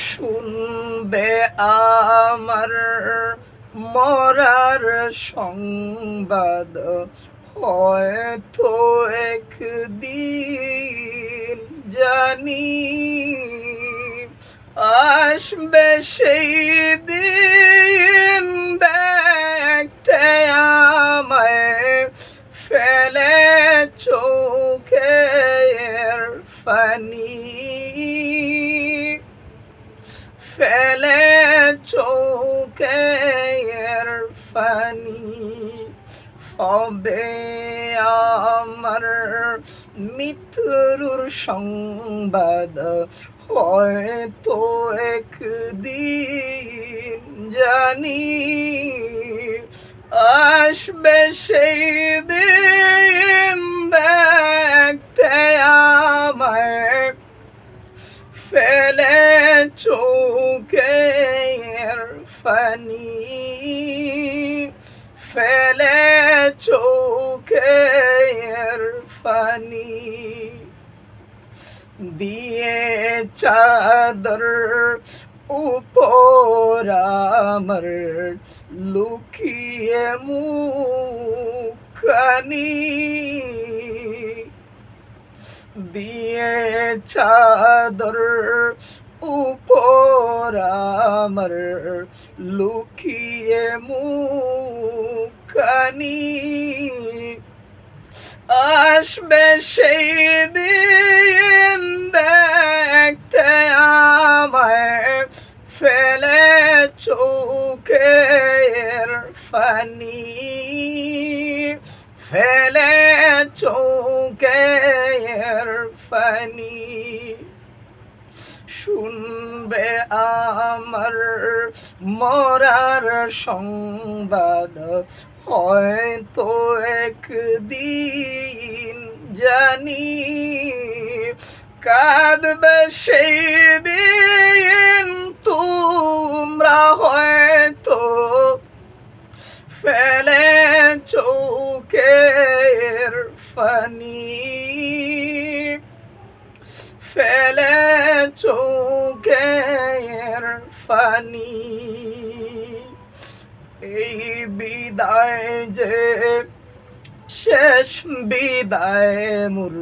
শুনবে আমার মরার সংবাদ, হয়তো একদিন জানি আসবে সেই দিন, দেখতে আমায় ফেলে চোখের পানি, ফেলে চোখের পানি। হবে আমার মৃত্যুর সংবাদ, হয়তো একদিন জানি আসবে সেই দিন, দেখতে আমায় ফেলে চোখের পানি, ফেলে চোখের পানি। দিয়ে চাদর উপর আমার লুকিয়ে মুখখানি, দিয়ে চাদর উপর আমার লুকিয়ে মুখখানি, আসবে সেই দিন, দেখতে আমায় ফেলে চোখের পানি, ফেলে চোখের পানি। শুনবে আমার মরার সংবাদ, হয়তো একদিন জানি কাঁদবে সেই দিন, তোমরা হয়তো ফেলে চোখের পানি, ফেলে চোখের পানি। এই বিদায় যে শেষ বিদায় মোর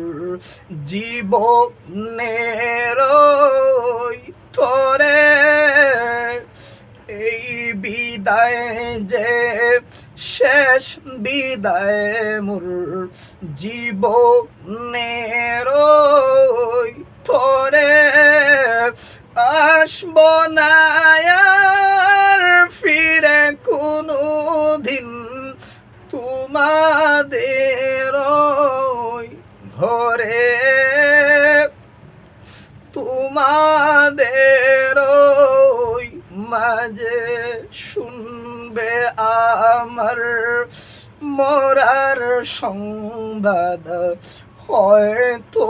জীবনের তরে, এই বিদায় যে শেষ বিদায় মোর জীবনের তরে, আসব না আর ফিরে কোনো দিন তোমাদের ঘরে, তোমাদের মাঝে। শুনবে আমার মরার সংবাদ, হয়তো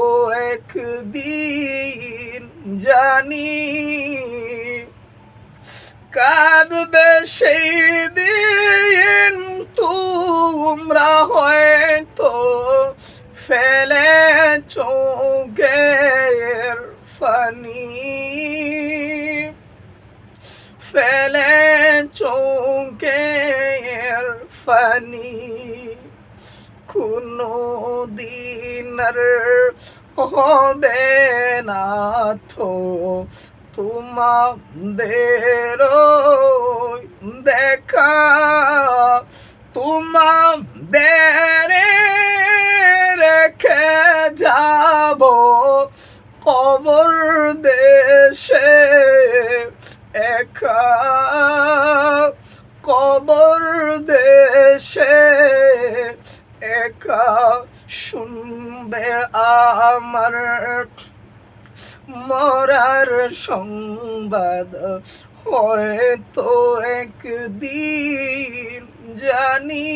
একদিন জানি কাঁদবে সেই দিন, তোমরা হয়তো ফেলে চোখের পানি, ফেলে চোখের পানি। কোনো দিন আর হবে না তো তোমাদের দেখা, তোমাদের রেখে যাব কবর দেশে একা, কবর দেশে একা। শুনবে আমার মরার সংবাদ, হয়তো একদিন জানি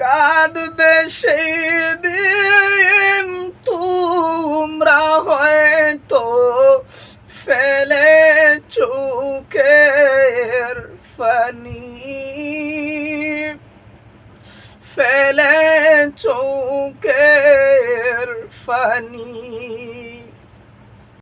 কাঁদবে সেই দিন, তোমরা হয়তো ফেলে চোখের পানি, ফেলে চোখের পানি।